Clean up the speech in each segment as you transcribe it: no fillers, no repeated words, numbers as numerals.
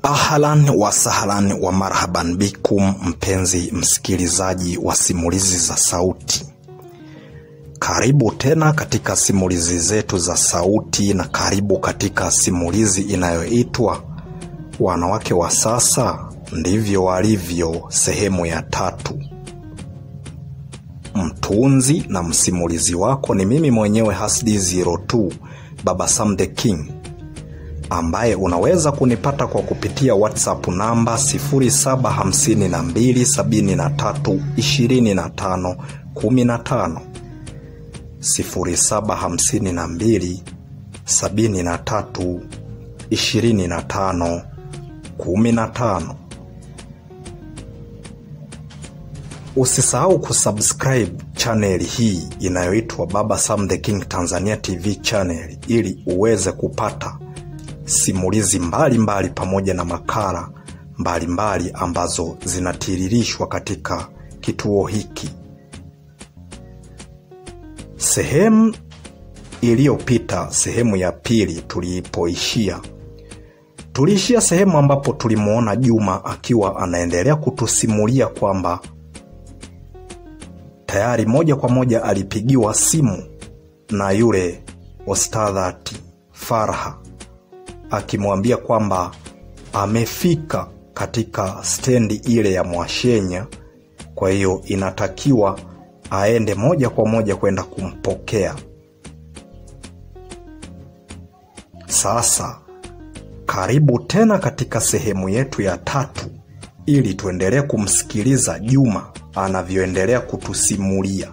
Ahlan wa sahlan wa marhaban bikum, mpenzi msikilizaji wa simulizi za sauti. Karibu tena katika simulizi zetu za sauti, na karibu katika simulizi inayoitwa Wanawake wa Sasa Ndivyo Walivyo, sehemu ya 3. Mtunzi na msimulizi wako ni mimi mwenyewe Hasdi02 Baba Sam the King, ambaye unaweza kunipata kwa kupitia WhatsApp namba 0752732515 0752732515. Usisahau kusubscribe channel hii inayoitwa Baba Sam the King Tanzania TV channel, ili uweze kupata simulizi mbalimbali pamoja na makala mbalimbali ambazo zinatiririshwa katika kituo hiki. Sehemu iliyopita, sehemu ya pili, tuliishia sehemu ambapo tulimuona Juma akiwa anaendelea kutusimulia kwamba tayari moja kwa moja alipigiwa simu na yule Ostadhati Farha akimwambia kwamba amefika katika stendi ile ya Mwashenya, kwa hiyo inatakiwa aende moja kwa moja kwenda kumpokea. Sasa karibu tena katika sehemu yetu ya 3 ili tuendelee kumsikiliza Juma anavyoendelea kutusimulia.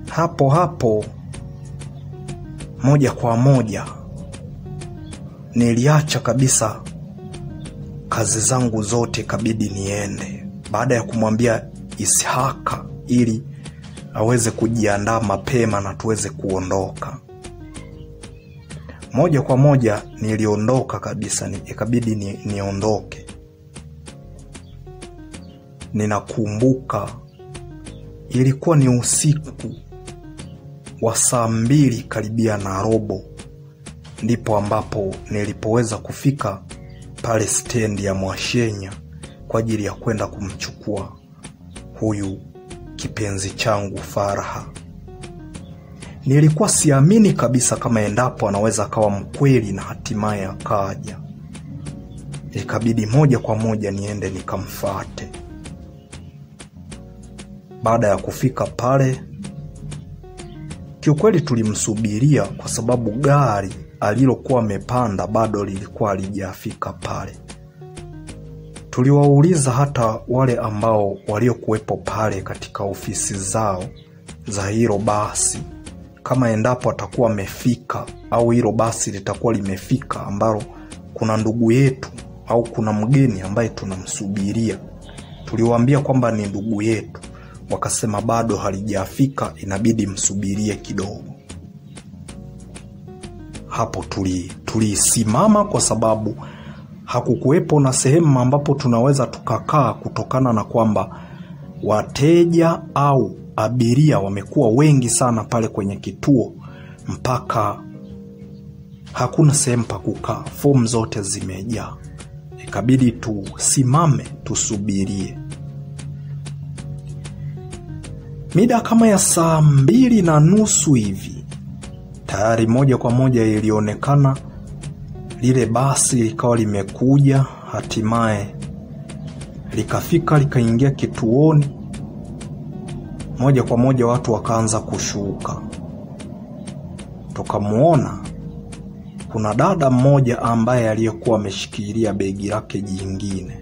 Hapo moja kwa moja niliacha kabisa kazi zangu zote, kabidi niende baada ya kumwambia Ishaka ili aweze kujiandaa mapema na tuweze kuondoka. Moja kwa moja niliondoka kabisa, ikabidi niondoke. Ninakumbuka ilikuwa ni usiku wa saa 2 karibia na robo, ndipo ambapo nilipoweza kufika pale stendi ya Mwashenya kwa ajili ya kwenda kumchukua huyu kipenzi changu Farha. Nilikuwa siamini kabisa kama endapo anaweza akawa mkweli na hatimaye akaja. Ikabidi moja kwa moja niende nikamfuate. Baada ya kufika pale, kiukweli tulimsubiria kwa sababu gari alilokuwa amepanda bado lilikuwa halijafika pale. Tuliwauliza hata wale ambao waliokuwepo pale katika ofisi zao za hilo basi kama endapo atakuwa amefika, au hilo basi litakuwa limefika ambalo kuna ndugu yetu au kuna mgeni ambaye tunamsubiria. Tuliwaambia kwamba ni ndugu yetu, wakasema bado halijafika, inabidi msubirie kidogo. Hapo tulisimama kwa sababu hakukuwepo na sehemu ambapo tunaweza tukakaa, kutokana na kwamba wateja au abiria wamekuwa wengi sana pale kwenye kituo, mpaka hakuna sehemu pa kukaa, fomu zote zimejaa. Ikabidi tusimame tusubirie. Mida kama ya saa 2:30 hivi, tayari moja kwa moja ilionekana lile basi likawa limekuja, hatimaye likafika, likaingia kituoni. Moja kwa moja watu wakaanza kushuka. Tukamuona kuna dada mmoja ambaye aliyekuwa ameshikilia begi lake jingine.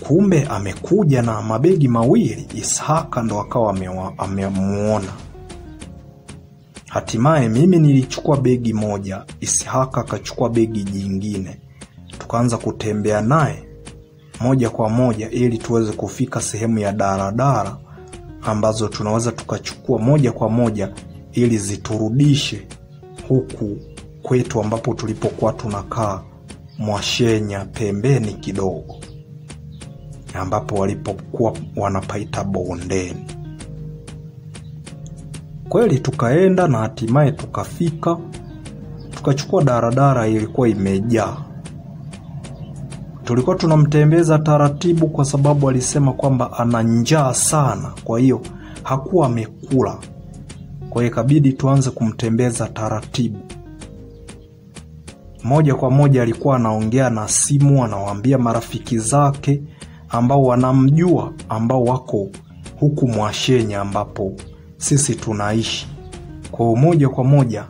Kumbe amekuja na mabegi mawili. Ishaka ndo akawa amemuona. Hatimaye mimi nilichukua begi moja, Ishaka akachukua begi jingine. Tukaanza kutembea naye moja kwa moja ili tuweze kufika sehemu ya daradara ambazo tunaweza tukachukua moja kwa moja ili ziturudishe huku kwetu ambapo tulipokuwa tunakaa Mwashenya, pembeni kidogo ambapo walipokuwa wanapaita bondeni. Kweli tukaenda na hatimaye tukafika, tukachukua daradara, ilikuwa imejaa. Tulikuwa tunamtembeza taratibu kwa sababu alisema kwamba ana njaa sana, kwa hiyo hakuwa amekula. Kwa hiyo ikabidi tuanze kumtembeza taratibu. Moja kwa moja alikuwa anaongea na simu, anawaambia marafiki zake ambao wanamjua, ambao wako huku Mwashenya ambapo sisi tunaishi. Kwa moja kwa moja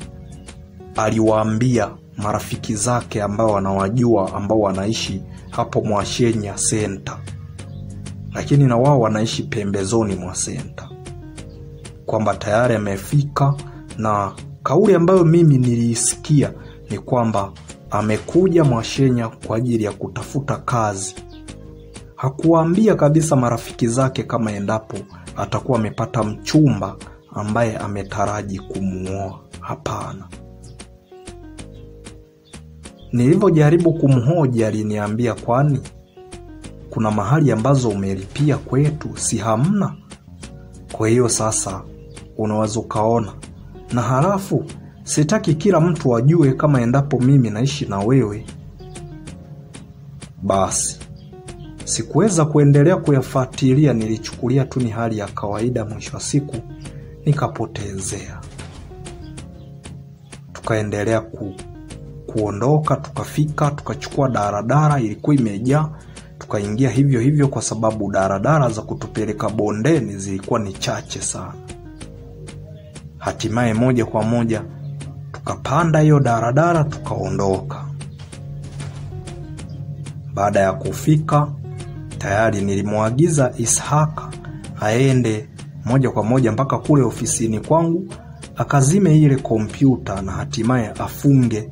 aliwaambia marafiki zake ambao wanawajua, ambao wanaishi hapo Mwashenya Center, lakini na wao wanaishi pembezoni mwa center, kwamba tayari amefika. Na kauli ambayo mimi niliisikia ni kwamba amekuja Mwashenya kwa ajili ya kutafuta kazi. Hakuwaambia kabisa marafiki zake kama endapo atakuwa amepata mchumba ambaye ametaraji kumuoa. Hapana. Nilipojaribu kumhoji aliniambia, kwani kuna mahali ambazo umelipia kwetu? Si hamna. Kwa hiyo sasa unaweza kaona, na halafu sitaki kila mtu ajue kama endapo mimi naishi na wewe. Basi sikuweza kuendelea kuyafuatilia, nilichukulia tu ni hali ya kawaida. Mwisho wa siku nikapotezea. Tukaendelea kuondoka, tukafika, tukachukua daradara, ilikuwa imejaa. Tukaingia hivyo hivyo kwa sababu daradara za kutupeleka bondeni zilikuwa ni chache sana. Hatimaye moja kwa moja tukapanda hiyo daradara, tukaondoka. Baada ya kufika, tayari nilimwagiza Ishaka aende moja kwa moja mpaka kule ofisini kwangu, akazime ile kompyuta na hatimaye afunge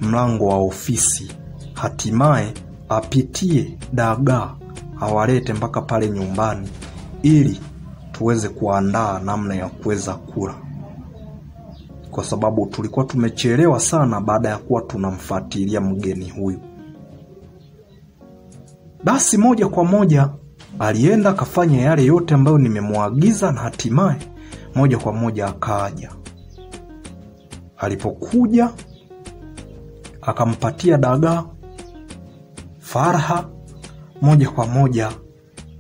mlango wa ofisi. Hatimaye apitie dagaa awalete mpaka pale nyumbani ili tuweze kuandaa namna ya kuweza kula, kwa sababu tulikuwa tumechelewa sana baada ya kuwa tunamfuatilia mgeni huyu. Basi moja kwa moja alienda akafanya yale yote ambayo nimemwagiza, na hatimaye moja kwa moja akaja. Alipokuja akampatia dagaa Farha, moja kwa moja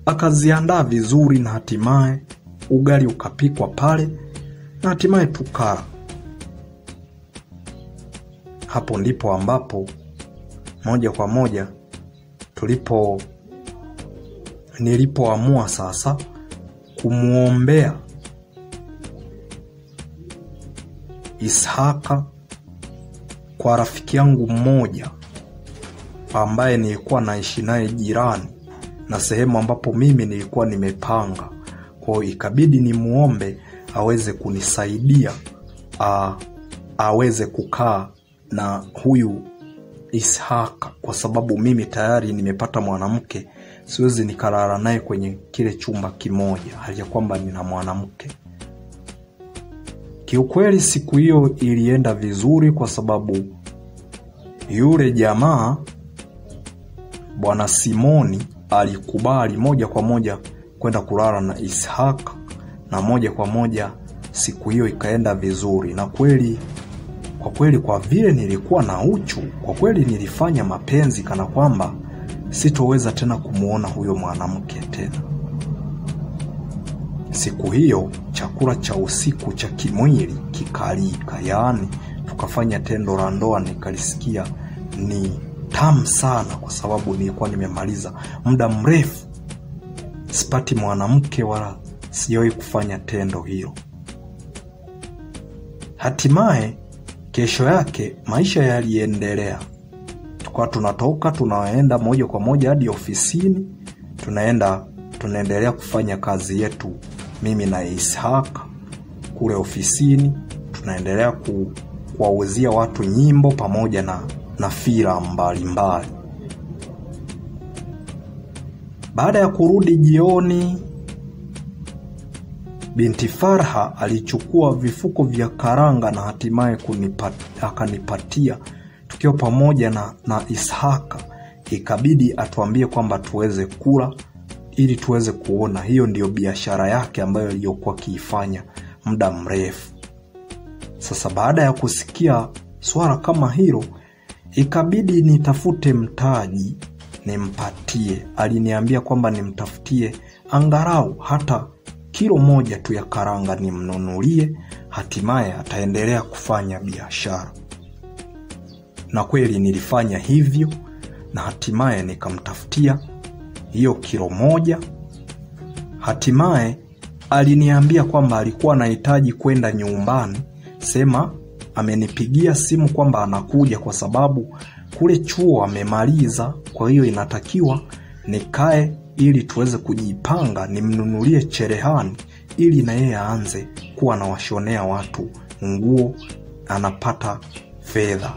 akaziandaa vizuri, na hatimaye ugali ukapikwa pale, na hatimaye tukala. Hapo ndipo ambapo moja kwa moja nilipoamua sasa kumuombea Ishaka kwa rafiki yangu mmoja ambaye nilikuwa naishi naye jirani na sehemu ambapo mimi nilikuwa nimepanga. Kwa hiyo ikabidi nimuombe aweze kunisaidia, aweze kukaa na huyu Ishaka, kwa sababu mimi tayari nimepata mwanamke, siwezi nikalala naye kwenye kile chumba kimoja hali ya kwamba nina mwanamke. Kiukweli siku hiyo ilienda vizuri, kwa sababu yule jamaa Bwana Simoni alikubali moja kwa moja kwenda kulala na Ishaka, na moja kwa moja siku hiyo ikaenda vizuri. Na kwa vile nilikuwa na uchu, kwa kweli nilifanya mapenzi kana kwamba sitoweza tena kumuona huyo mwanamke tena. Siku hiyo chakula cha usiku cha kimwili kikalika, yaani tukafanya tendo la ndoa. Nikalisikia ni tamu sana, kwa sababu nilikuwa nimemaliza muda mrefu sipati mwanamke wala sijawahi kufanya tendo hilo. Hatimaye kesho yake maisha yaliendelea. Tukawa tunatoka tunaenda moja kwa moja hadi ofisini, tunaendelea kufanya kazi yetu mimi na Ishaka kule ofisini. Tunaendelea kuwauzia watu nyimbo pamoja na filamu mbalimbali. Baada ya kurudi jioni, binti Farha alichukua vifuko vya karanga na hatimaye akanipatia tukiwa pamoja na Ishaka. Ikabidi atuambie kwamba tuweze kula ili tuweze kuona. Hiyo ndiyo biashara yake ambayo aliyokuwa kiifanya muda mrefu. Sasa baada ya kusikia swala kama hilo, ikabidi nitafute mtaji nimpatie. Aliniambia kwamba nimtafutie angalau hata kilo moja tu ya karanga nimnunulie, hatimaye ataendelea kufanya biashara. Na kweli nilifanya hivyo, na hatimaye nikamtafutia hiyo kilo moja. Hatimaye aliniambia kwamba alikuwa anahitaji kwenda nyumbani, sema amenipigia simu kwamba anakuja kwa sababu kule chuo amemaliza, kwa hiyo inatakiwa nikae ili tuweze kujipanga nimnunulie cherehani ili na yeye aanze kuwa anawashonea watu nguo, anapata fedha.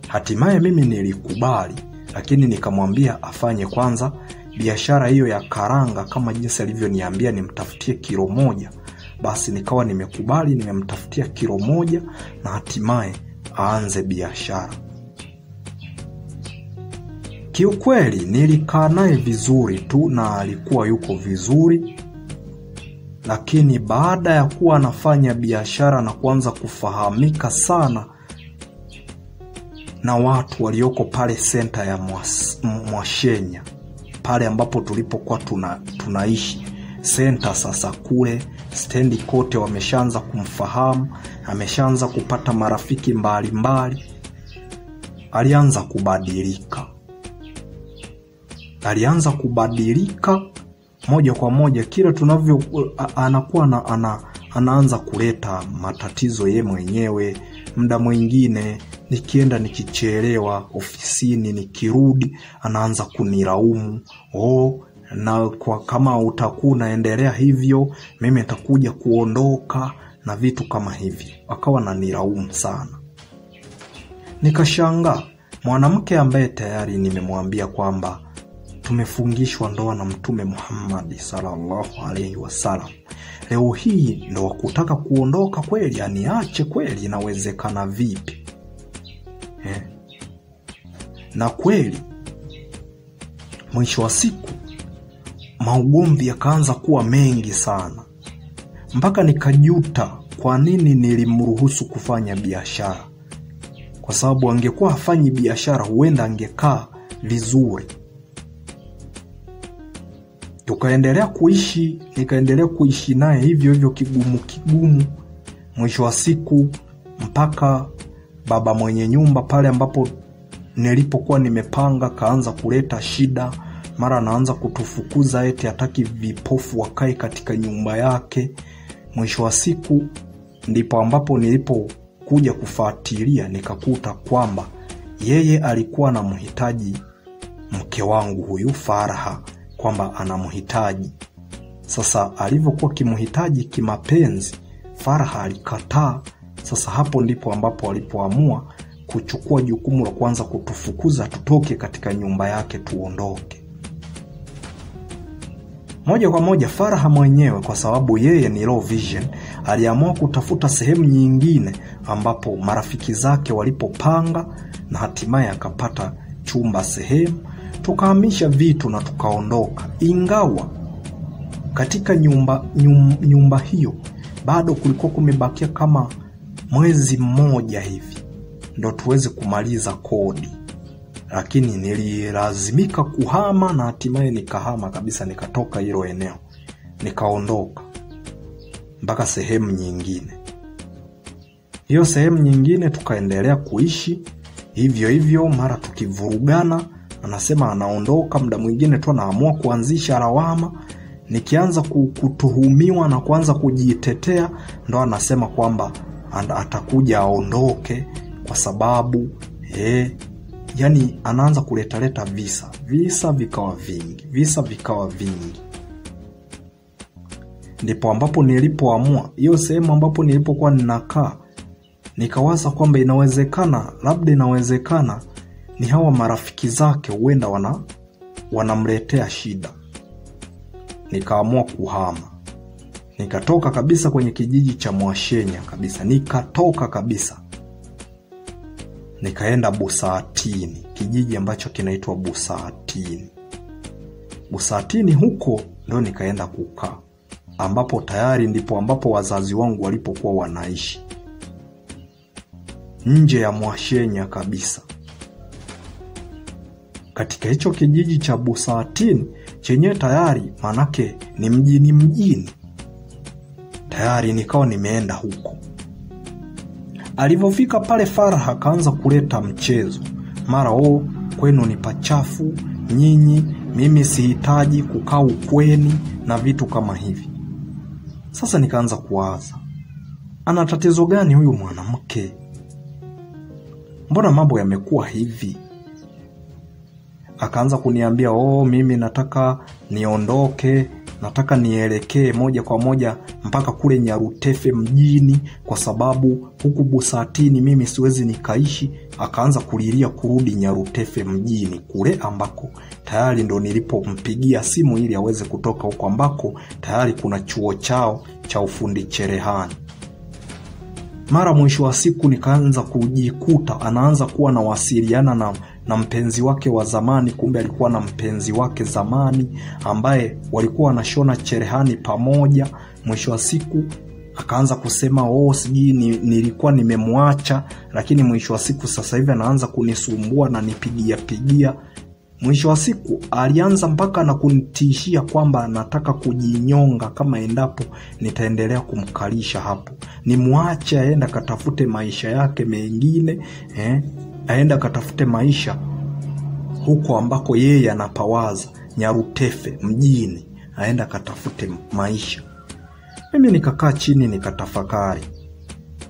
Hatimaye mimi nilikubali, lakini nikamwambia afanye kwanza biashara hiyo ya karanga kama jinsi alivyoniambia nimtafutie kilo moja. Basi nikawa nimekubali, nimemtafutia kilo moja na hatimaye aanze biashara. Kiukweli nilikaa naye vizuri tu na alikuwa yuko vizuri, lakini baada ya kuwa anafanya biashara na kuanza kufahamika sana na watu walioko pale senta ya Mwashenya, pale ambapo tulipokuwa tunaishi senta, sasa kule stendi kote wameshaanza kumfahamu, ameshaanza kupata marafiki mbalimbali, alianza kubadilika moja kwa moja. Kila tunavyo anakuwa anaanza kuleta matatizo ye mwenyewe. Muda mwingine nikienda nikichelewa ofisini, nikirudi anaanza kunilaumu, na kwa kama utakuwa unaendelea hivyo mimi nitakuja kuondoka na vitu kama hivyo. Akawa ananilaumu sana. Nikashangaa, mwanamke ambaye tayari nimemwambia kwamba tumefungishwa ndoa na Mtume Muhammad sallallahu alaihi wasallam, leo hii ndo wakutaka kuondoka kweli, aniache kweli, inawezekana vipi? Na kweli mwisho wa siku maugomvi yakaanza kuwa mengi sana, mpaka nikajuta kwa nini nilimruhusu kufanya biashara. Kwa sababu angekuwa hafanyi biashara huenda angekaa vizuri. Nikaendelea kuishi naye hivyo kigumu. Mwisho wa siku mpaka baba mwenye nyumba pale ambapo nilipokuwa nimepanga kaanza kuleta shida. Mara anaanza kutufukuza eti hataki vipofu wakae katika nyumba yake. Mwisho wa siku ndipo ambapo nilipokuja kufuatilia nikakuta kwamba yeye alikuwa anamhitaji mke wangu huyu Faraha, kwamba anamhitaji. Sasa alivyokuwa kimhitaji kimapenzi, Faraha alikataa. Sasa hapo ndipo ambapo walipoamua kuchukua jukumu la kwanza kutufukuza tutoke katika nyumba yake tuondoke. Moja kwa moja Faraha mwenyewe, kwa sababu yeye ni low vision, aliamua kutafuta sehemu nyingine ambapo marafiki zake walipopanga, na hatimaye akapata chumba sehemu. Tukahamisha vitu na tukaondoka. Ingawa katika nyumba hiyo bado kulikuwa kumebakia kama mwezi mmoja hivi ndo tuweze kumaliza kodi, lakini nililazimika kuhama na hatimaye nikahama kabisa, nikatoka hilo eneo nikaondoka mpaka sehemu nyingine. Hiyo sehemu nyingine tukaendelea kuishi hivyo, mara tukivurugana, anasema anaondoka, muda mwingine tu anaamua kuanzisha lawama. Nikianza kutuhumiwa na kuanza kujitetea, ndo anasema kwamba atakuja aondoke kwa sababu yani anaanza kuleta visa vikawa vingi. Ndipo ambapo nilipoamua, hiyo sehemu ambapo nilipokuwa ninakaa, nikawaza kwamba inawezekana ni hawa marafiki zake huenda wanamletea shida. Nikaamua kuhama. Nikatoka kabisa kwenye kijiji cha Mwashenya kabisa. Nikatoka kabisa. Nikaenda Busatini, kijiji ambacho kinaitwa Busatini. Busatini huko ndio nikaenda kukaa, ambapo tayari ndipo ambapo wazazi wangu walipokuwa wanaishi. nje ya Mwashenya kabisa. Katika hicho kijiji cha Busatini chenye tayari manake ni mjini. Tayari nikawa nimeenda huko. Alivyofika pale Farah akaanza kuleta mchezo. Mara kwenu ni pachafu, nyinyi, mimi sihitaji kukaa ukweni na vitu kama hivi. Sasa nikaanza kuwaza, ana tatizo gani huyu mwanamke? Mbona mambo yamekuwa hivi? Akaanza kuniambia, mimi nataka niondoke, nataka nielekee moja kwa moja mpaka kule Nyarutefe mjini kwa sababu huku Busatini mimi siwezi nikaishi. Akaanza kulilia kurudi Nyarutefe mjini kule ambako tayari ndo nilipompigia simu ili aweze kutoka huko ambako tayari kuna chuo chao cha ufundi cherehani. Mara mwisho wa siku nikaanza kujikuta anaanza kuwa na wasiliana na mpenzi wake wa zamani. Kumbe alikuwa na mpenzi wake zamani ambaye walikuwa wanashona cherehani pamoja. Mwisho wa siku akaanza kusema sijui nilikuwa nimemwacha, lakini mwisho wa siku sasa hivi anaanza kunisumbua na nipigia. Mwisho wa siku alianza mpaka na kunitishia kwamba anataka kujinyonga kama endapo nitaendelea kumkalisha hapo. Nimwache aenda katafute maisha yake mengine, aenda katafute maisha huko ambako yeye anapawaza, Nyarutefe mjini, aenda katafute maisha. Mimi nikakaa chini nikatafakari,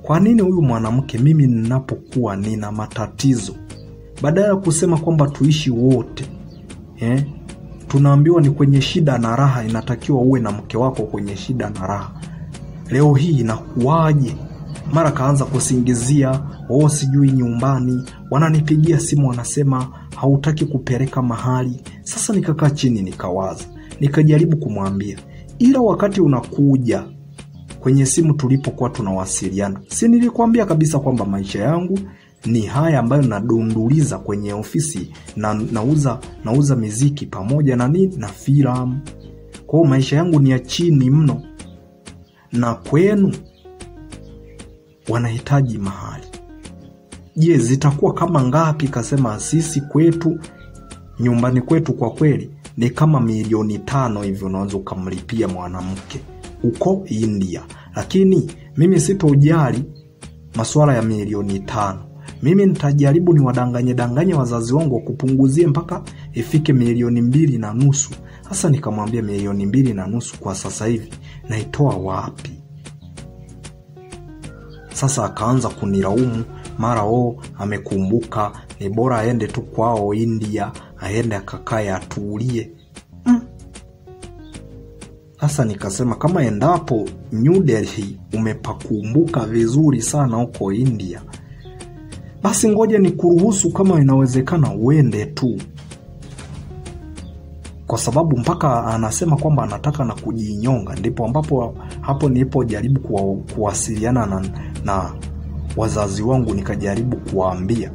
kwa nini huyu mwanamke mimi ninapokuwa nina matatizo, badala ya kusema kwamba tuishi wote, tunaambiwa ni kwenye shida na raha inatakiwa uwe na mke wako kwenye shida na raha. Leo hii inakuwaje? Mara kaanza kusingizia, sijui nyumbani, wananipigia simu wanasema hautaki kupeleka mahali. Sasa nikakaa chini nikawaza, nikajaribu kumwambia, ila wakati unakuja kwenye simu tulipokuwa tunawasiliana, si nilikwambia kabisa kwamba maisha yangu ni haya ambayo nadunduliza kwenye ofisi na nauza muziki pamoja na na filamu. Kwa maisha yangu ni ya chini mno, na kwenu wanahitaji mahali. Je, zitakuwa kama ngapi? Kasema sisi kwetu, nyumbani kwetu kwa kweli ni kama 5,000,000 hivi unaweza ukamlipia mwanamke uko India. Lakini mimi sitojali masuala ya 5,000,000. Mimi nitajaribu ni wadanganye wazazi wangu kupunguzie mpaka ifike 2,500,000. Sasa nikamwambia 2,500,000 kwa sasa hivi naitoa wapi? Sasa akaanza kunilaumu, mara amekumbuka ni bora aende tu kwao India, aende akakae atulie. Sasa nikasema kama endapo New Delhi umepakumbuka vizuri sana huko India, basi ngoja nikuruhusu kama inawezekana uende tu. Kwa sababu mpaka anasema kwamba anataka na kujinyonga, ndipo ambapo hapo nilipojaribu kuwasiliana na wazazi wangu, nikajaribu kuwaambia.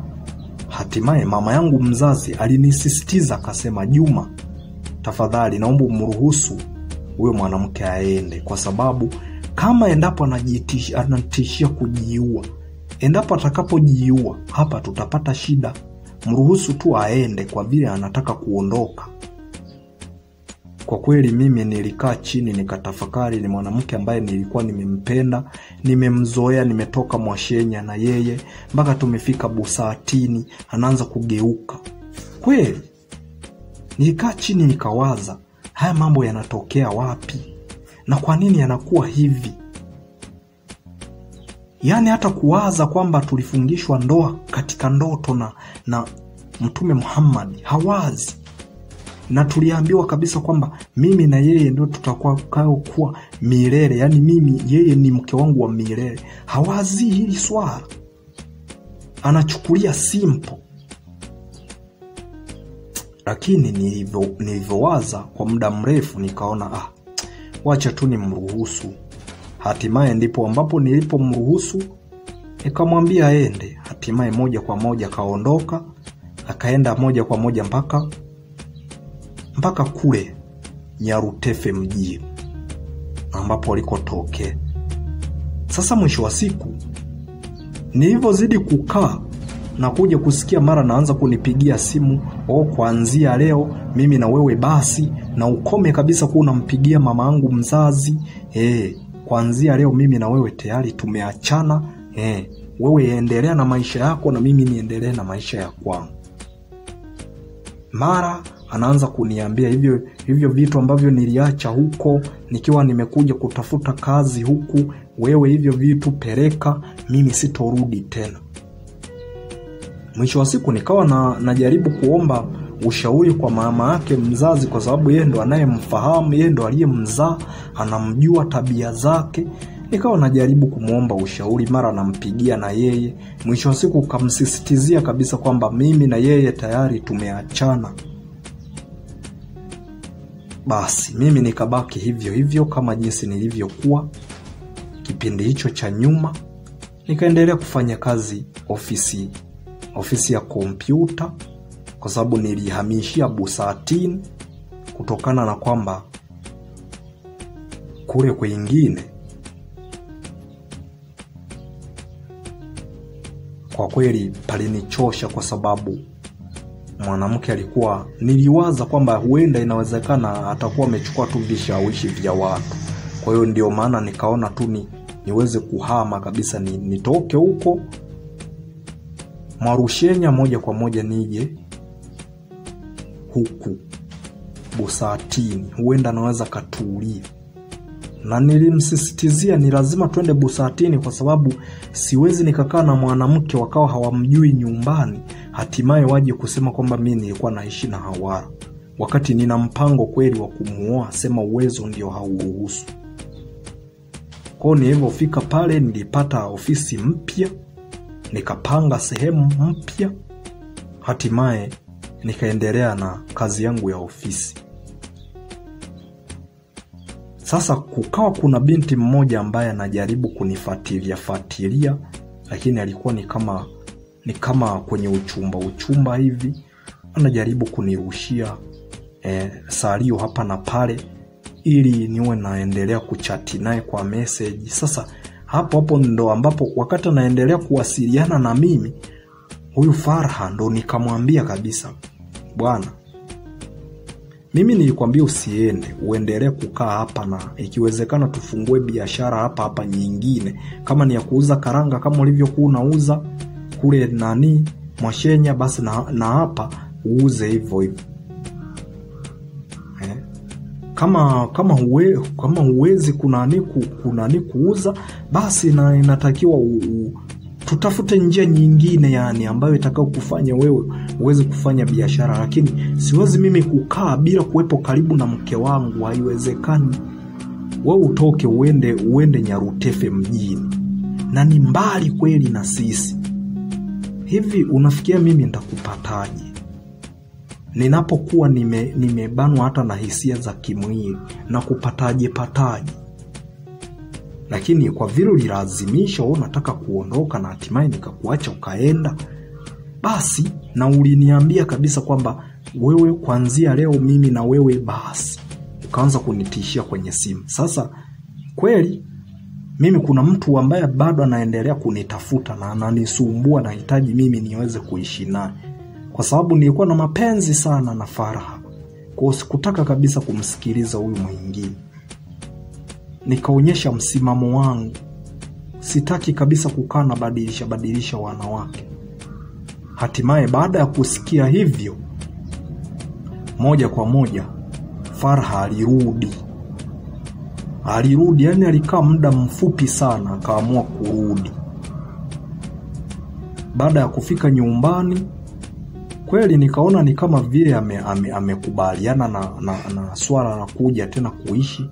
Hatimaye mama yangu mzazi alinisisitiza akasema, Juma, tafadhali naomba umruhusu huyo mwanamke aende, kwa sababu kama endapo anatishia kujiua, endapo atakapojiua hapa tutapata shida. Mruhusu tu aende kwa vile anataka kuondoka. Kwa kweli mimi nilikaa chini nikatafakari, ni mwanamke ambaye nilikuwa nimempenda, nimemzoea, nimetoka Mwashenya na yeye mpaka tumefika Busatini, anaanza kugeuka. Kweli nilikaa chini nikawaza, haya mambo yanatokea wapi? Na kwa nini yanakuwa hivi? Yaani hata kuwaza kwamba tulifungishwa ndoa katika ndoto na Mtume Muhammad hawazi. Na tuliambiwa kabisa kwamba mimi na yeye ndio tutakuwa kuwa milele, yani mimi yeye ni mke wangu wa milele. Hawazi hili swala, anachukulia simple. Lakini nilivyowaza kwa muda mrefu nikaona wacha tu nimruhusu. Hatimaye ndipo ambapo nilipomruhusu nikamwambia aende. Hatimaye moja kwa moja kaondoka, akaenda moja kwa moja mpaka kule Nyarutefe mjini ambapo alikotokea. Sasa mwisho wa siku Nilivyozidi kukaa na kuja kusikia mara naanza kunipigia simu, kuanzia leo mimi na wewe basi, na ukome kabisa kuwa unampigia mama yangu mzazi. Kuanzia leo mimi na wewe tayari tumeachana. Wewe endelea na maisha yako na mimi niendelee na maisha ya kwangu. Mara anaanza kuniambia hivyo vitu ambavyo niliacha huko nikiwa nimekuja kutafuta kazi huku, wewe hivyo vitu peleka, mimi sitorudi tena. Mwisho wa siku nikawa najaribu kuomba ushauri kwa mama yake mzazi, kwa sababu yeye ndo anayemfahamu, yeye ndo aliyemzaa, anamjua tabia zake. Nikawa najaribu kumuomba ushauri, mara nampigia na yeye. Mwisho wa siku kamsisitizia kabisa kwamba mimi na yeye tayari tumeachana. Basi mimi nikabaki hivyo kama jinsi nilivyokuwa kipindi hicho cha nyuma. Nikaendelea kufanya kazi ofisi ya kompyuta, kwa sababu nilihamishia Busatini kutokana na kwamba kule kwingine kwa kweli palinichosha, kwa sababu mwanamke alikuwa, niliwaza kwamba huenda inawezekana atakuwa amechukua tu vishawishi vya watu. Kwa hiyo ndio maana nikaona tu niweze kuhama kabisa, nitoke huko Marushenya moja kwa moja nije huku Busatini, huenda naweza katulia. Na nilimsisitizia ni lazima twende Busatini, kwa sababu siwezi nikakaa na mwanamke wakawa hawamjui nyumbani, hatimaye waje kusema kwamba mimi nilikuwa naishi na hawara, wakati nina mpango kweli wa kumuoa, sema uwezo ndio hauruhusu. Kwa hiyo nilipofika pale nilipata ofisi mpya, nikapanga sehemu mpya, hatimaye nikaendelea na kazi yangu ya ofisi. Sasa kukawa kuna binti mmoja ambaye anajaribu kunifuatilia, lakini alikuwa ni kama kwenye uchumba hivi, anajaribu kunirushia salio hapa na pale ili niwe naendelea kuchati naye kwa message. Sasa hapo ndo ambapo wakati naendelea kuwasiliana na mimi, huyu Farha ndo nikamwambia kabisa, bwana, mimi nilikwambia usiende, uendelee kukaa hapa, na ikiwezekana tufungue biashara hapa nyingine, kama ni ya kuuza karanga kama ulivyokuwa unauza kule Mwashenya, basi na hapa uuze hivyo. Kama huwezi kunani kuuza, basi na inatakiwa tutafute njia nyingine, yani ambayo itakao kufanya wewe uweze kufanya biashara. Lakini siwezi mimi kukaa bila kuwepo karibu na mke wangu, haiwezekani. Wewe utoke uende Nyarutefe mjini, na ni mbali kweli na sisi. Hivi unafikia mimi nitakupataje ninapokuwa nimebanwa hata na hisia za kimwili, na kupataje? Lakini kwa vile ulilazimisha, unataka kuondoka na hatimaye nikakuacha ukaenda, basi na uliniambia kabisa kwamba wewe kuanzia leo mimi na wewe basi, ukaanza kunitishia kwenye simu. Sasa kweli mimi kuna mtu ambaye bado anaendelea kunitafuta na ananisumbua, na hitaji mimi niweze kuishi naye, kwa sababu nilikuwa na mapenzi sana na Farha. Kwa sikutaka kabisa kumsikiliza huyu mwingine. Nikaonyesha msimamo wangu, sitaki kabisa kukaa na badilisha wanawake. Hatimaye baada ya kusikia hivyo, moja kwa moja Farha alirudi, yani alikaa muda mfupi sana akaamua kurudi. Baada ya kufika nyumbani, kweli nikaona ni kama vile amekubaliana na swala la kuja tena kuishi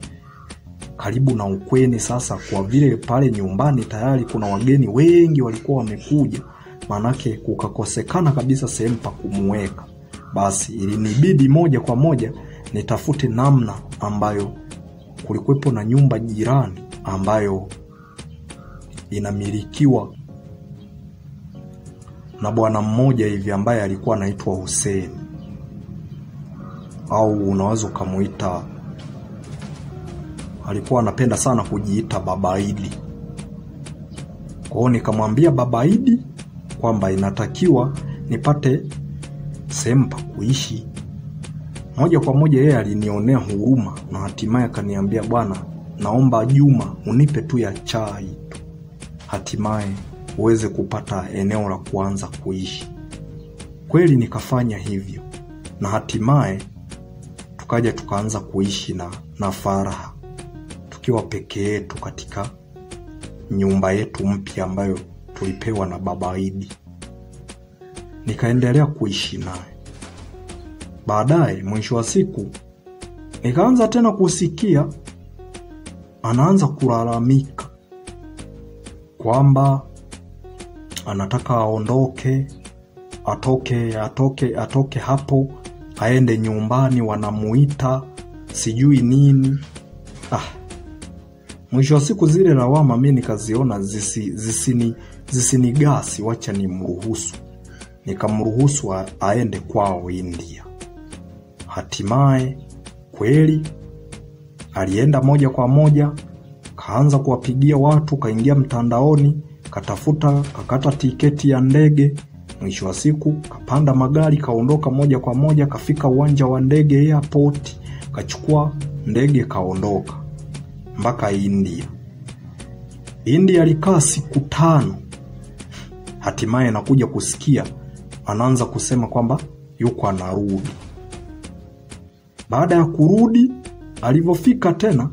karibu na ukweni. Sasa kwa vile pale nyumbani tayari kuna wageni wengi walikuwa wamekuja, manake kukakosekana kabisa sehemu pa kumweka, basi ilinibidi moja kwa moja nitafute namna ambayo kulikuwepo na nyumba jirani ambayo inamilikiwa na bwana mmoja hivi ambaye alikuwa anaitwa Hussein, au unaweza kumuita, alikuwa anapenda sana kujiita Baba Idi. Kwa hiyo nikamwambia baba Idi kwamba inatakiwa nipate sehemu pa kuishi. Moja kwa moja yeye alinionea huruma na hatimaye akaniambia, bwana, naomba Juma unipe tu ya chai tu, hatimaye uweze kupata eneo la kuanza kuishi. Kweli nikafanya hivyo na hatimaye tukaanza kuishi na faraha, tukiwa peke yetu katika nyumba yetu mpya ambayo tulipewa na baba Idi. Nikaendelea kuishi naye. Baadaye mwisho wa siku nikaanza tena kusikia anaanza kulalamika kwamba anataka aondoke, atoke hapo, aende nyumbani, wanamuita sijui nini. Mwisho wa siku zile lawama mimi nikaziona zisinigasi, wacha nimruhusu. Nikamruhusu aende kwao India. Hatimaye kweli alienda moja kwa moja, kaanza kuwapigia watu, kaingia mtandaoni, kakata tiketi ya ndege. Mwisho wa siku kapanda magari, kaondoka moja kwa moja, kafika uwanja wa ndege airport, kachukua ndege kaondoka mpaka India. Alikaa siku 5. Hatimaye nakuja kusikia anaanza kusema kwamba yuko anarudi. Baada ya kurudi, alivyofika tena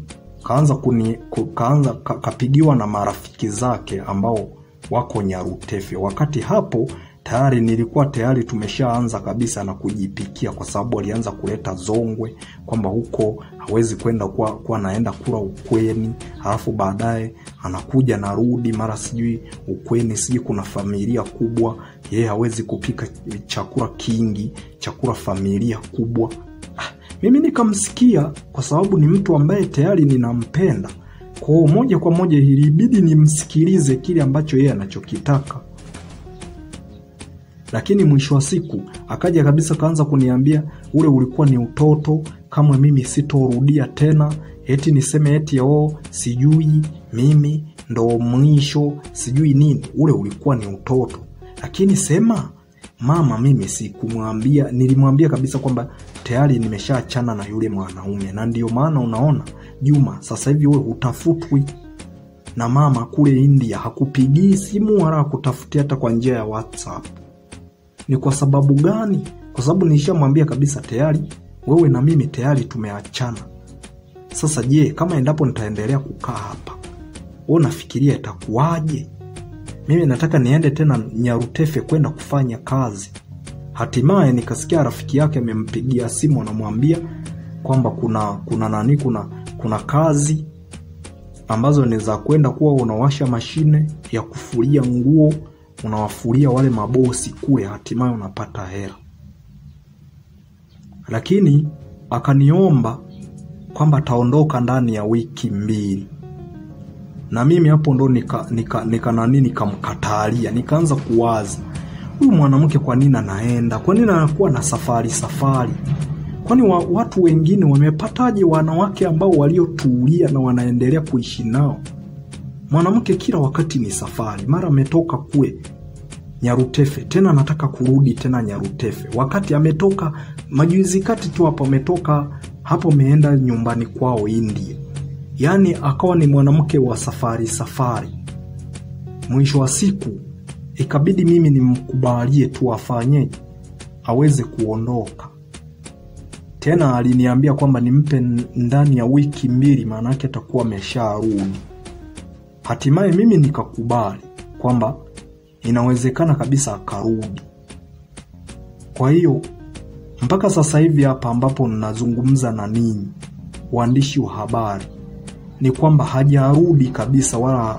kapigiwa na marafiki zake ambao wako Nyarutefe. Wakati hapo tayari nilikuwa tumeshaanza kabisa na kujipikia, kwa sababu alianza kuleta zongwe kwamba huko hawezi kwenda kwa naenda kula ukweni, alafu baadaye anakuja narudi mara sijui ukweni, sijui kuna familia kubwa, yeye hawezi kupika chakula kingi, chakula familia kubwa. Mimi nikamsikia kwa sababu ni mtu ambaye tayari ninampenda. Kwa hiyo moja kwa moja ilibidi nimsikilize kile ambacho yeye anachokitaka. Lakini mwisho wa siku akaja kabisa kaanza kuniambia ule ulikuwa ni utoto, kama mimi sitorudia tena, eti niseme sijui mimi ndo mwisho, sijui nini. Ule ulikuwa ni utoto. Lakini sema mama, mimi sikumwambia, nilimwambia kabisa kwamba tayari nimeshaachana na yule mwanaume, na ndio maana unaona Juma sasa hivi wewe utafutwi na mama kule India, hakupigii simu wala kutafutia hata kwa njia ya WhatsApp. Ni kwa sababu gani? Kwa sababu nishamwambia kabisa tayari wewe na mimi tayari tumeachana. Sasa je, kama endapo nitaendelea kukaa hapa, wewe unafikiria itakuwaje? Mimi nataka niende tena Nyarutefe kwenda kufanya kazi. Hatimaye nikasikia rafiki yake amempigia simu, anamwambia kwamba kuna kazi ambazo ni za kwenda kuwa unawasha mashine ya kufulia nguo, unawafulia wale mabosi kule, hatimaye unapata hela. Lakini akaniomba kwamba taondoka ndani ya wiki 2. Na mimi hapo ndo nikamkatalia, nikaanza kuwaza, huyu mwanamke kwa nini anaenda? Kwa nini anakuwa na safari? Kwani watu wengine wamepataje wanawake ambao waliotulia na wanaendelea kuishi nao? Mwanamke kila wakati ni safari. Mara ametoka kule Nyarutefe, tena anataka kurudi tena Nyarutefe. Wakati ametoka majuzi kati tu hapo, ametoka hapo ameenda nyumbani kwao India. Yaani akawa ni mwanamke wa safari. Mwisho wa siku ikabidi mimi nimkubalie tu afanye aweze kuondoka. Tena aliniambia kwamba nimpe ndani ya wiki 2, maana yake atakuwa amesharudi. Hatimaye mimi nikakubali kwamba inawezekana kabisa akarudi. Kwa hiyo mpaka sasa hivi hapa ambapo ninazungumza na ninyi waandishi wa habari, ni kwamba hajarudi kabisa, wala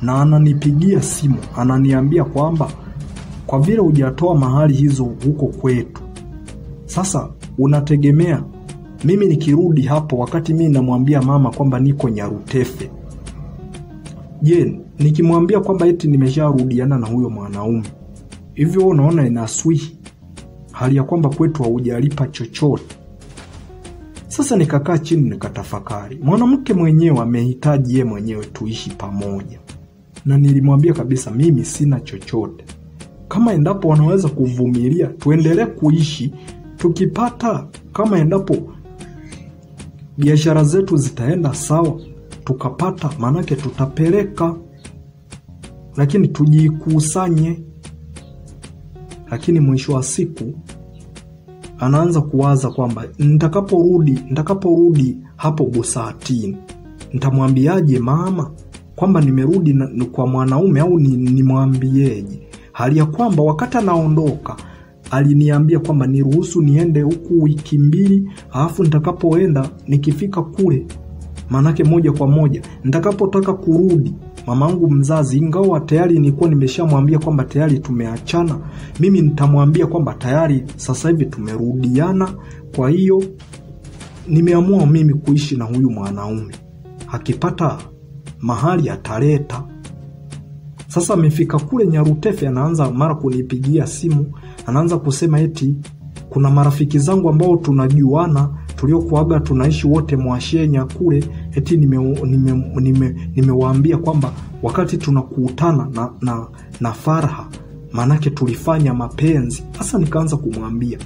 na ananipigia simu ananiambia kwamba kwa vile hujatoa mahali hizo huko kwetu, sasa unategemea mimi nikirudi hapo, wakati mimi namwambia mama kwamba niko Nyarutefe. Je, nikimwambia kwamba eti nimesharudiana na huyo mwanaume, hivyo unaona inaswihi hali ya kwamba kwetu haujalipa chochote? Sasa nikakaa chini nikatafakari, mwanamke mwenyewe amehitaji yeye mwenyewe tuishi pamoja. na nilimwambia kabisa mimi sina chochote. Kama endapo wanaweza kuvumilia, tuendelee kuishi. Tukipata, kama endapo biashara zetu zitaenda sawa, tukapata, manake tutapeleka. Lakini tujikusanye. Lakini mwisho wa siku anaanza kuwaza kwamba nitakaporudi hapo Busatini, nitamwambiaje mama kwamba nimerudi kwa mwanaume, au nimwambieje? Hali ya kwamba wakati anaondoka aliniambia kwamba niruhusu niende huku wiki 2, alafu nitakapoenda nikifika kule, manake moja kwa moja nitakapotaka kurudi, mamangu mzazi, ingawa tayari nilikuwa nimeshamwambia kwamba tayari tumeachana, mimi nitamwambia kwamba tayari sasa hivi tumerudiana. Kwa hiyo nimeamua mimi kuishi na huyu mwanaume, akipata mahali ataleta. Sasa amefika kule Nyarutefe, anaanza mara kunipigia simu, anaanza kusema eti kuna marafiki zangu ambao tunajuana, tuliokuaga tunaishi wote Mwashenya kule, eti nimewaambia kwamba wakati tunakutana na Farha, manake tulifanya mapenzi. Sasa nikaanza kumwambia,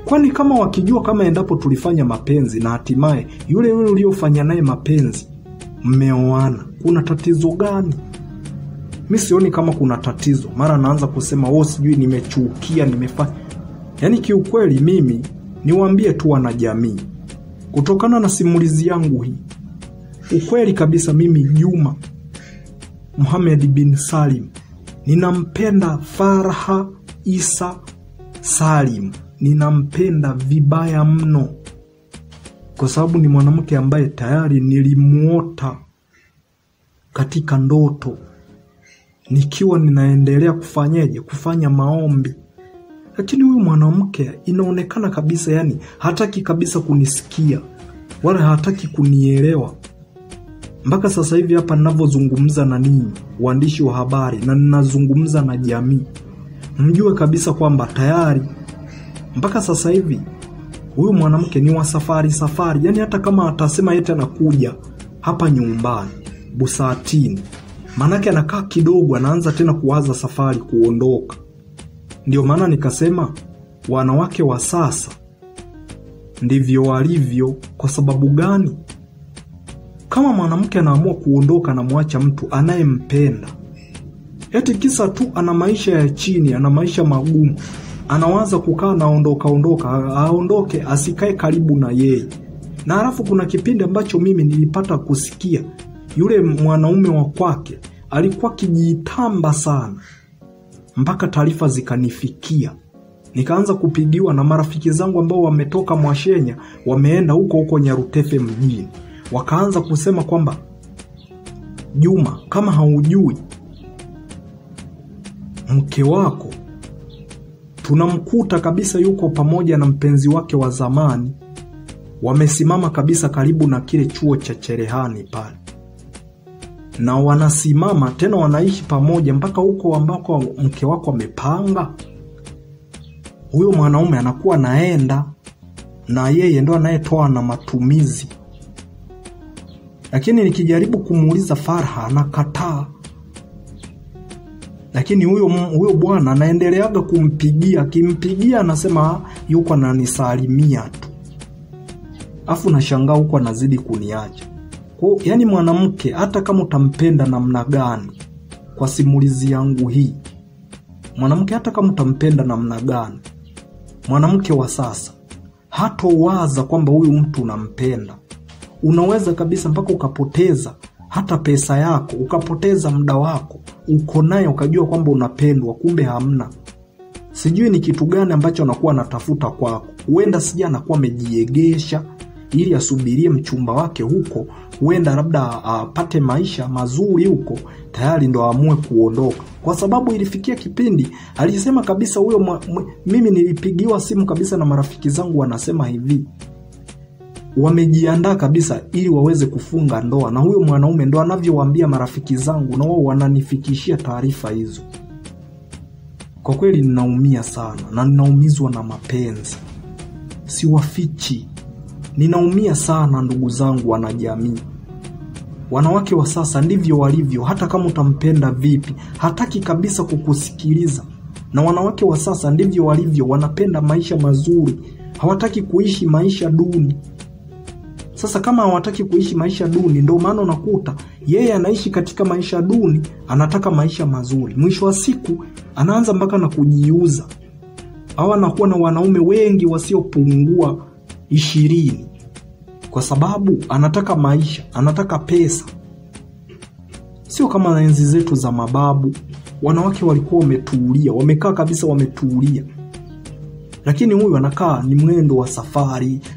kwani kama wakijua kama endapo tulifanya mapenzi na hatimaye yule uliofanya naye mapenzi mmeoana, kuna tatizo gani? Mimi sioni kama kuna tatizo. Mara anaanza kusema sijui nimechukia, nimefanya. Yaani kiukweli mimi niwaambie tu wanajamii, kutokana na simulizi yangu hii, ukweli kabisa mimi Juma Mohamed bin Salim ninampenda Farha Isa Salim, ninampenda vibaya mno, kwa sababu ni mwanamke ambaye tayari nilimuota katika ndoto nikiwa ninaendelea kufanya maombi. Lakini huyu mwanamke inaonekana kabisa, yani hataki kabisa kunisikia wala hataki kunielewa. Mpaka sasa hivi hapa ninavyozungumza na ninyi waandishi wa habari na ninazungumza na jamii, mjue kabisa kwamba tayari mpaka sasa hivi huyu mwanamke ni wa safari. Yani hata kama atasema yeye anakuja hapa nyumbani Busatini, manake anakaa kidogo, anaanza tena kuwaza safari kuondoka. Ndio maana nikasema wanawake wa sasa ndivyo walivyo. Kwa sababu gani? Kama mwanamke anaamua kuondoka na muacha mtu anayempenda, eti kisa tu ana maisha ya chini, ana maisha magumu, anawaza kukaa na aondoke, asikae karibu na yeye. Na halafu kuna kipindi ambacho mimi nilipata kusikia yule mwanaume wa kwake alikuwa kijitamba sana, mpaka taarifa zikanifikia. Nikaanza kupigiwa na marafiki zangu ambao wametoka Mwashenya, wameenda huko Nyarutefe mjini. Wakaanza kusema kwamba Juma, kama haujui, mke wako tunamkuta kabisa yuko pamoja na mpenzi wake wa zamani, wamesimama kabisa karibu na kile chuo cha cherehani pale, na wanasimama tena wanaishi pamoja mpaka huko ambako mke wako amepanga. Huyo mwanaume anakuwa naenda na yeye ndo anayetoa na matumizi. Lakini nikijaribu kumuuliza Farha anakataa. Lakini huyo bwana anaendeleaga kumpigia, akimpigia anasema yuko ananisalimia tu. Afu nashangaa huko anazidi kuniacha. Yani mwanamke hata kama utampenda namna gani, kwa simulizi yangu hii, mwanamke hata kama utampenda namna gani, mwanamke wa sasa hatowaza kwamba huyu mtu unampenda. Unaweza kabisa mpaka ukapoteza hata pesa yako, ukapoteza muda wako, uko naye ukajua kwamba unapendwa, kumbe hamna. Sijui ni kitu gani ambacho anakuwa anatafuta kwako. Huenda sija anakuwa amejiegesha ili asubirie mchumba wake huko, huenda labda apate maisha mazuri huko, tayari ndo aamue kuondoka. Kwa sababu ilifikia kipindi alisema kabisa huyo mimi nilipigiwa simu kabisa na marafiki zangu wanasema hivi, wamejiandaa kabisa ili waweze kufunga ndoa na huyo mwanaume, ndo anavyowaambia marafiki zangu na wao wananifikishia taarifa hizo. Kwa kweli ninaumia sana na ninaumizwa na mapenzi, siwafichi. Ninaumia sana ndugu zangu wanajamii. Wanawake wa sasa ndivyo walivyo, hata kama utampenda vipi, hataki kabisa kukusikiliza. Na wanawake wa sasa ndivyo walivyo, wanapenda maisha mazuri, hawataki kuishi maisha duni. Sasa kama hawataki kuishi maisha duni, ndio maana unakuta yeye anaishi katika maisha duni, anataka maisha mazuri. Mwisho wa siku anaanza mpaka na kujiuza. Au anakuwa na wanaume wengi wasiopungua 20 kwa sababu anataka maisha, anataka pesa. Sio kama enzi zetu za mababu, wanawake walikuwa wametulia, wamekaa kabisa wametulia. Lakini huyu anakaa ni mwendo wa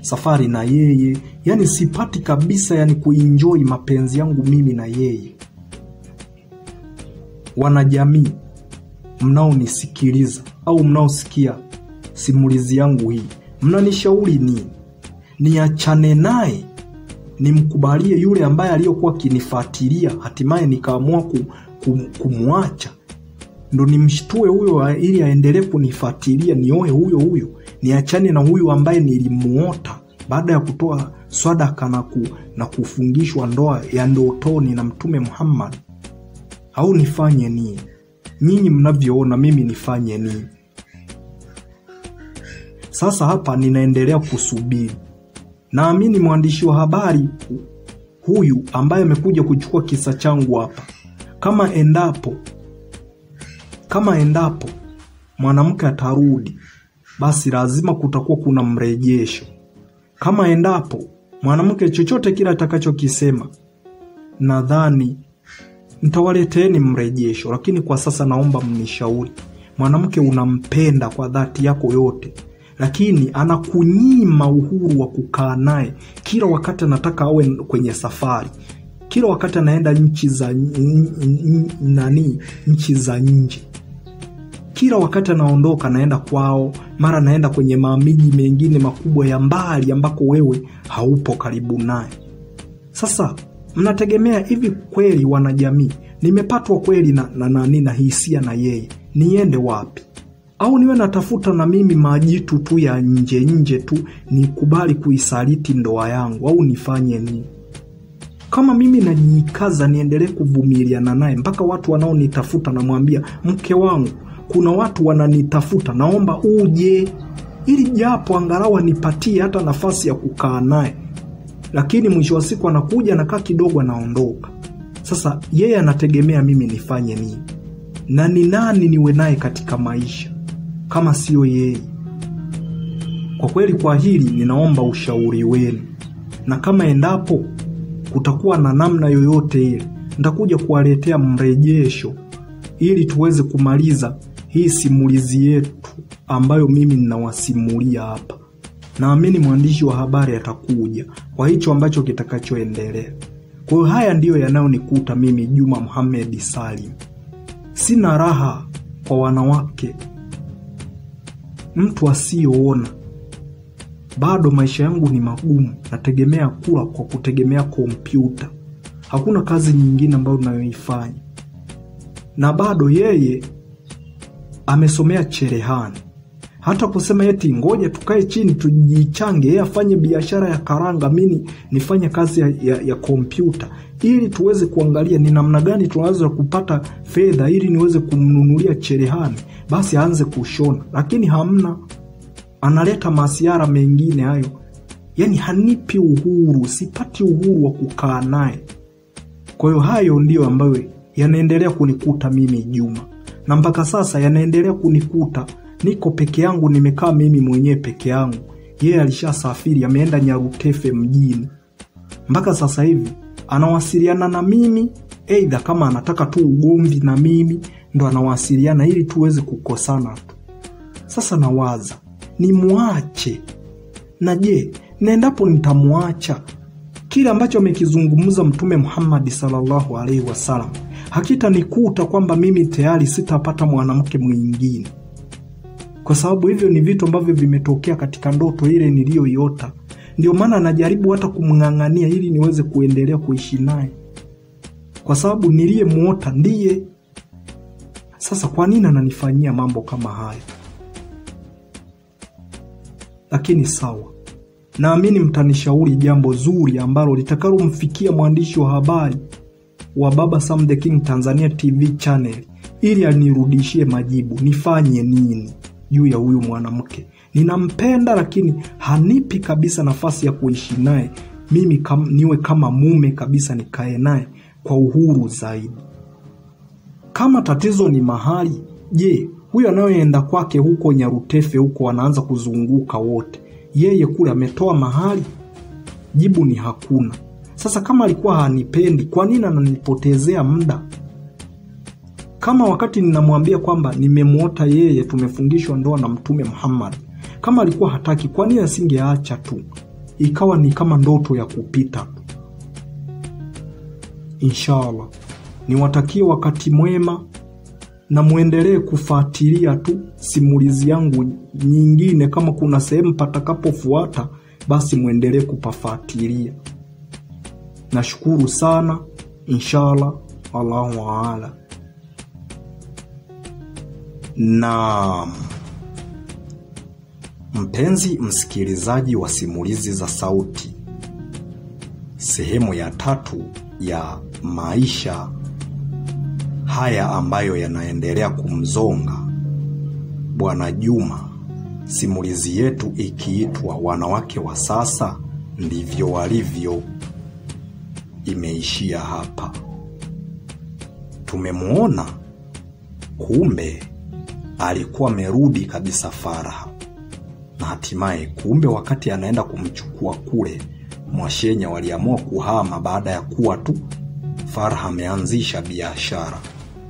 safari na yeye. Yani sipati kabisa kuenjoy mapenzi yangu mimi na yeye. Wanajamii mnaonisikiliza au mnaosikia simulizi yangu hii, mnanishauri nini? Niachane naye, nimkubalie yule ambaye aliyokuwa kinifuatilia, hatimaye nikaamua kumwacha? Ndo nimshtue huyo ili aendelee kunifuatilia, nioe huyo? Niachane na huyu ambaye nilimuota baada ya kutoa sadaka na kufungishwa ndoa ya ndotoni na Mtume Muhammad? Au nifanye nini? Nyinyi mnavyoona mimi nifanye nini? Sasa hapa ninaendelea kusubiri. Naamini mwandishi wa habari huyu ambaye amekuja kuchukua kisa changu hapa, kama endapo mwanamke atarudi, basi lazima kutakuwa kuna mrejesho. Kama endapo mwanamke chochote kila atakachokisema, nadhani nitawaleteeni mrejesho. Lakini kwa sasa naomba mnishauri. Mwanamke unampenda kwa dhati yako yote, lakini anakunyima uhuru wa kukaa naye. Kila wakati anataka awe kwenye safari, kila wakati anaenda nchi za nje, kila wakati anaondoka anaenda kwao, mara anaenda kwenye mamiji mengine makubwa ya mbali ambako wewe haupo karibu naye. Sasa mnategemea hivi kweli wanajamii, nimepatwa kweli na hisia na yeye, niende wapi? Au niwe natafuta na mimi majitu tu ya nje tu nikubali kuisaliti ndoa yangu? Au nifanye nini? Kama mimi najikaza niendelee kuvumiliana naye mpaka watu wanaonitafuta namwambia, mke wangu, kuna watu wananitafuta, naomba uje, ili japo angalau nipatie hata nafasi ya kukaa naye. Lakini mwisho wa siku anakuja, anakaa kidogo, anaondoka. Sasa yeye anategemea mimi nifanye nini? Na ni nani niwe naye katika maisha kama sio yeye? Kwa kweli kwa hili ninaomba ushauri wenu. Na kama endapo kutakuwa na namna yoyote ile, nitakuja kuwaletea mrejesho ili tuweze kumaliza hii simulizi yetu ambayo mimi ninawasimulia hapa. Naamini mwandishi wa habari atakuja kwa hicho ambacho kitakachoendelea. Kwa hiyo haya ndiyo yanayonikuta mimi Juma Muhammad Salim. Sina raha kwa wanawake, mtu asiyoona. Bado maisha yangu ni magumu, nategemea kula kwa kutegemea kompyuta. Hakuna kazi nyingine ambayo ninayoifanya. Na bado yeye amesomea cherehani. Hata kusema eti ngoja tukae chini tujichange, yeye afanye biashara ya karanga, mimi nifanye kazi ya kompyuta, ili tuweze kuangalia ni namna gani tunaweza kupata fedha ili niweze kumnunulia cherehani, basi aanze kushona. Lakini hamna, analeta masiara mengine hayo. Yani hanipi uhuru, sipati uhuru wa kukaa naye. Kwa hiyo hayo ndio ambayo yanaendelea kunikuta mimi Juma. Na mpaka sasa yanaendelea kunikuta. Niko peke yangu, nimekaa mimi mwenyewe peke yangu. Yeye alishasafiri, ameenda Nyarutefe mjini. Mpaka sasa hivi anawasiliana na mimi, aidha kama anataka tu ugomvi na mimi ndo anawasiliana ili tuweze kukosana tu. Sasa nawaza nimuache. Na je, naendapo nitamuacha, kile ambacho amekizungumza Mtume Muhammad sallallahu alaihi wasallam hakitanikuta kwamba mimi tayari sitapata mwanamke mwingine. Kwa sababu hivyo ni vitu ambavyo vimetokea katika ndoto ile niliyoiota. Ndio maana najaribu hata kumng'ang'ania ili niweze kuendelea kuishi naye. Kwa sababu niliyemuota ndiye. Sasa kwa nini ananifanyia mambo kama haya? Lakini sawa, Naamini mtanishauri jambo zuri ambalo litakalomfikia mwandishi wa habari wa Baba Sam the King Tanzania TV channel ili anirudishie majibu. Nifanye nini juu ya huyu mwanamke? Ninampenda lakini hanipi kabisa nafasi ya kuishi naye. Mimi niwe kama mume kabisa, nikae naye kwa uhuru zaidi. Kama tatizo ni mahali, je, huyo anayeenda kwake huko Nyarutefe huko wanaanza kuzunguka wote, yeye kule ametoa mahali? Jibu ni hakuna. Sasa kama alikuwa hanipendi, kwa nini ananipotezea muda? Kama wakati ninamwambia kwamba nimemuota yeye, tumefungishwa ndoa na Mtume Muhammad, kama alikuwa hataki, kwa nini asingeacha tu ikawa ni kama ndoto ya kupita? Inshallah niwatakie wakati mwema, na muendelee kufuatilia tu simulizi yangu nyingine. Kama kuna sehemu patakapofuata, basi muendelee kupafuatilia. Nashukuru sana. Inshallah, Allahu Aala. Na mpenzi msikilizaji wa simulizi za sauti, sehemu ya 3 ya maisha haya ambayo yanaendelea kumzonga Bwana Juma, simulizi yetu ikiitwa Wanawake wa Sasa Ndivyo Walivyo, imeishia hapa. Tumemuona kumbe alikuwa amerudi kabisa Faraha, na hatimaye kumbe wakati anaenda kumchukua kule Mwashenya waliamua kuhama baada ya kuwa tu Faraha ameanzisha biashara,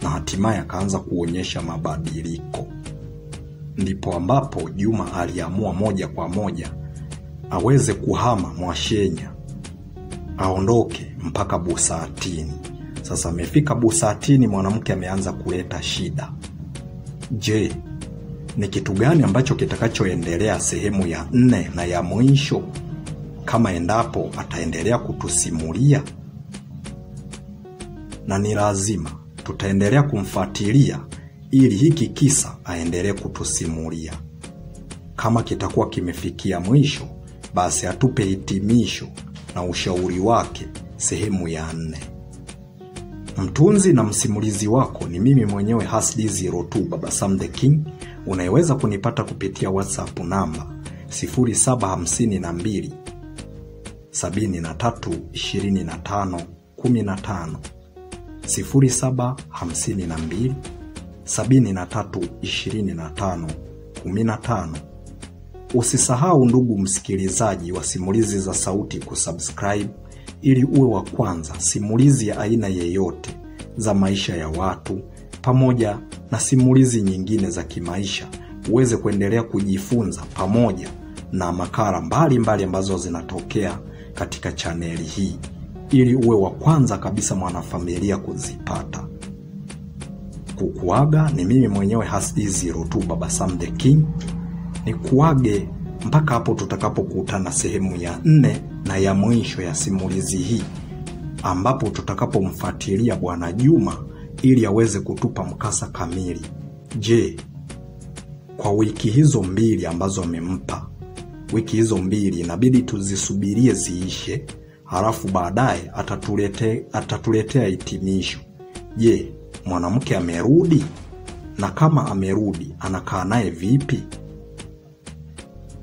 na hatimaye akaanza kuonyesha mabadiliko. Ndipo ambapo Juma aliamua moja kwa moja aweze kuhama Mwashenya, aondoke mpaka Busatini. Sasa amefika Busatini, mwanamke ameanza kuleta shida. Je, ni kitu gani ambacho kitakachoendelea sehemu ya 4 na ya mwisho, kama endapo ataendelea kutusimulia? Na ni lazima tutaendelea kumfuatilia ili hiki kisa aendelee kutusimulia. Kama kitakuwa kimefikia mwisho, basi atupe hitimisho na ushauri wake sehemu ya 4. Mtunzi na msimulizi wako ni mimi mwenyewe Hasdi02 Baba Sam the King. Unaweza kunipata kupitia WhatsApp namba 0752 73 25 15, 0752 73 25 15. Usisahau ndugu msikilizaji wa simulizi za sauti kusubscribe ili uwe wa kwanza simulizi ya aina yeyote za maisha ya watu pamoja na simulizi nyingine za kimaisha uweze kuendelea kujifunza, pamoja na makala mbalimbali ambazo zinatokea katika chaneli hii, ili uwe wa kwanza kabisa mwanafamilia kuzipata. Kukuaga ni mimi mwenyewe Hasdi02 Baba Sam the King. Ni kuage mpaka hapo tutakapokutana sehemu ya 4 na ya mwisho ya simulizi hii, ambapo tutakapomfuatilia Bwana Juma ili aweze kutupa mkasa kamili. Je, kwa wiki hizo 2 ambazo amempa, wiki hizo 2 inabidi tuzisubirie ziishe, halafu baadaye atatuletea hitimisho. Je, mwanamke amerudi? Na kama amerudi, anakaa naye vipi?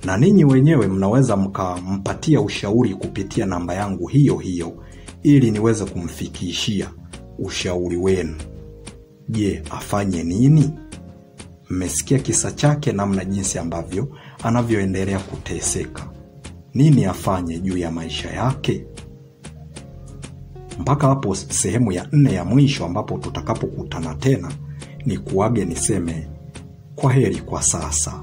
Na ninyi wenyewe mnaweza mkampatia ushauri kupitia namba yangu hiyo hiyo ili niweze kumfikishia ushauri wenu. Je, afanye nini? Mmesikia kisa chake, namna jinsi ambavyo anavyoendelea kuteseka. Nini afanye juu ya maisha yake? Mpaka hapo sehemu ya 4 ya mwisho ambapo tutakapokutana tena, ni kuage niseme kwaheri kwa sasa.